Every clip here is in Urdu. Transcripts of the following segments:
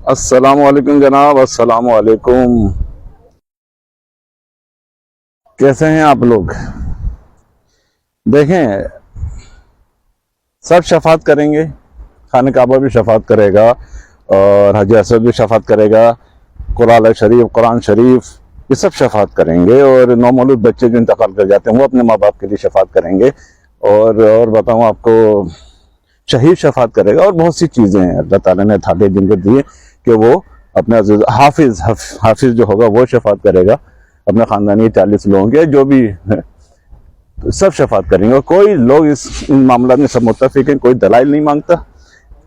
السلام علیکم جناب، السلام علیکم. کیسے ہیں آپ لوگ؟ دیکھیں، سب شفاعت کریں گے. خانہ کعبہ بھی شفاعت کرے گا اور حجر اسود بھی شفاعت کرے گا. قرآن شریف یہ سب شفاعت کریں گے. اور نومولود بچے جو انتقال کر جاتے ہیں وہ اپنے ماں باپ کے لیے شفاعت کریں گے. اور بتاؤں آپ کو، شہید شفاعت کرے گا. اور بہت سی چیزیں ہیں اللہ تعالیٰ نے تھاٹے جن کو دیے کہ وہ اپنے حافظ جو ہوگا وہ شفاعت کرے گا. اپنے خاندانی 40 لوگوں کے جو بھی سب شفاعت کریں گے. اور کوئی لوگ ان معاملات میں سب متفق ہیں. کوئی دلائل نہیں مانگتا،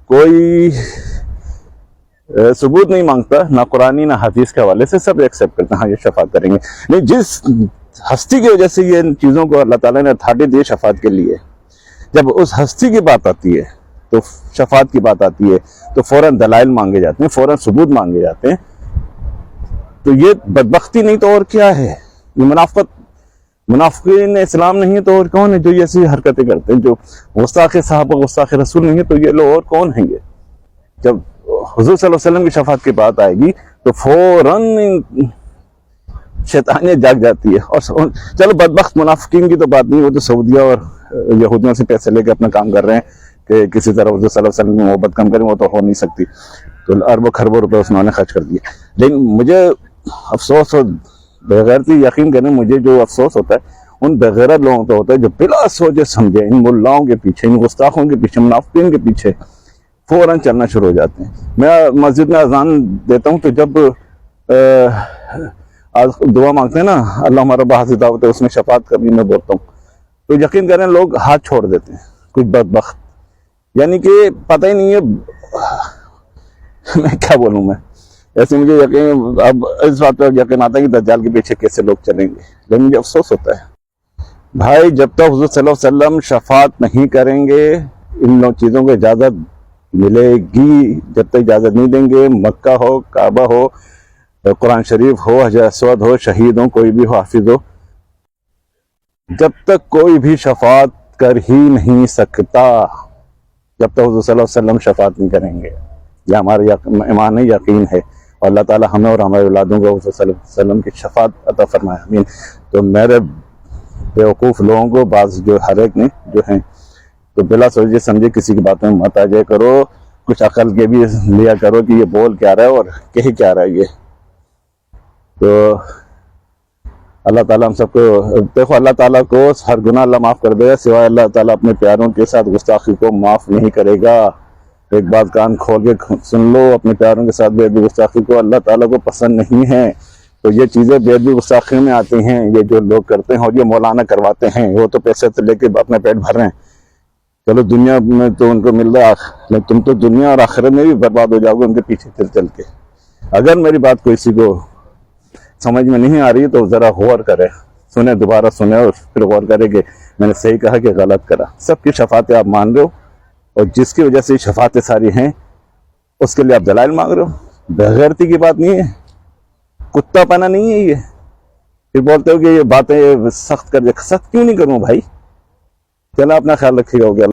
کوئی ثبوت نہیں مانگتا، نہ قرآنی نہ حدیث کے حوالے سے. سب ایکسیپٹ کرتے ہیں ہاں یہ شفاعت کریں گے. نہیں، جس ہستی کی وجہ سے یہ ان چیزوں کو اللہ تعالیٰ نے تھاٹے دیے شفاعت کے لیے، جب اس ہستی کی بات آتی ہے تو شفاعت کی بات آتی ہے تو فوراً دلائل مانگے جاتے ہیں، فوراً ثبوت مانگے جاتے ہیں. تو یہ بدبختی نہیں تو اور کیا ہے؟ یہ منافقین اسلام نہیں ہے تو اور کون ہے جو یہ ایسی حرکتیں کرتے ہیں؟ جو گستاخ صحابہ گستاخ رسول نہیں ہے تو یہ لوگ اور کون ہیں؟ یہ جب حضور صلی اللہ علیہ وسلم کی شفاعت کی بات آئے گی تو فوراً شیطانیت جاگ جاتی ہے. اور چلو بدبخت منافقین کی تو بات نہیں، وہ تو سعودیہ اور یہودیوں سے پیسے لے کے اپنا کام کر رہے ہیں کہ کسی طرح حضور صلی اللہ علیہ وسلم کی محبت کم کریں. وہ تو ہو نہیں سکتی، تو اربوں خربوں روپے انہوں نے خرچ کر دیے. لیکن مجھے افسوس، اور بغیرتی یقین کریں، مجھے جو افسوس ہوتا ہے ان بغیرت لوگوں پہ ہوتا ہے جو بلا سوچے سمجھے ان ملاؤں کے پیچھے، ان گستاخوں کے پیچھے، منافقین کے پیچھے فوراً چلنا شروع ہو جاتے ہیں. میں مسجد میں اذان دیتا ہوں تو جب دعا مانگتے ہیں نا، اللہم رب ہذہ دعوت، اس میں شفاعت کرنی میں بولتا ہوں، تو یقین کریں لوگ ہاتھ چھوڑ دیتے ہیں. کچھ بدبخت، یعنی کہ پتہ ہی نہیں ہے میں کیا بولوں. میں ایسے مجھے یقین، اب اس بات پر یقین آتا ہے کہ دجال کے پیچھے کیسے لوگ چلیں گے. لیکن مجھے افسوس ہوتا ہے بھائی، جب تک حضور صلی اللہ علیہ وسلم شفاعت نہیں کریں گے ان چیزوں کو اجازت ملے گی. جب تک اجازت نہیں دیں گے، مکہ ہو، کعبہ ہو، قرآن شریف ہو، حجر اسود ہو، شہید ہو، کوئی بھی ہو، حافظ ہو، جب تک کوئی بھی شفاعت کر ہی نہیں سکتا جب تک حضور صلی اللہ علیہ وسلم شفاعت نہیں کریں گے. یہ ہمارا ایمان ہے، یقین ہے. اور اللہ تعالیٰ ہمیں اور ہمارے اولادوں کو حضور صلی اللہ علیہ وسلم کی شفاعت عطا فرمائے، آمین. تو میرے بیوقوف لوگوں کو، بعض جو ہر ایک نے جو ہیں، تو بلا سوچے سمجھے کسی کی باتوں میں مت آ جائے کرو. کچھ عقل کے بھی لیا کرو کہ یہ بول کیا رہا ہے اور کہہ کیا رہا ہے. یہ تو اللہ تعالیٰ ہم سب کو، دیکھو اللہ تعالیٰ کو ہر گناہ اللہ معاف کر دے گا، سوائے اللہ تعالیٰ اپنے پیاروں کے ساتھ گستاخی کو معاف نہیں کرے گا. ایک بات کان کھول کے سن لو، اپنے پیاروں کے ساتھ بے ادبی گستاخی کو اللہ تعالیٰ کو پسند نہیں ہے. تو یہ چیزیں بے ادبی گستاخی میں آتی ہیں، یہ جو لوگ کرتے ہیں اور یہ مولانا کرواتے ہیں. وہ تو پیسے تو لے کے اپنا پیٹ بھر رہے ہیں. چلو دنیا میں تو ان کو مل رہا ہے، لیکن تم تو دنیا اور آخرت میں بھی برباد ہو جاؤ گے ان کے پیچھے چل چل کے. اگر میری بات کسی کو سمجھ میں نہیں آ رہی تو ذرا غور کرے، سنے، دوبارہ سنے اور پھر غور کرے کہ میں نے صحیح کہا کہ غلط کرا. سب کی شفاعتیں آپ مان رہے ہو، اور جس کی وجہ سے شفاعتیں ساری ہیں اس کے لیے آپ دلائل مانگ رہے ہو. بغیرتی کی بات نہیں ہے، کتا پنا نہیں ہے. یہ پھر بولتے ہو کہ یہ باتیں سخت کر دے. سخت کیوں نہیں کروں بھائی؟ چلو اپنا خیال رکھیے گا. ہو گیا.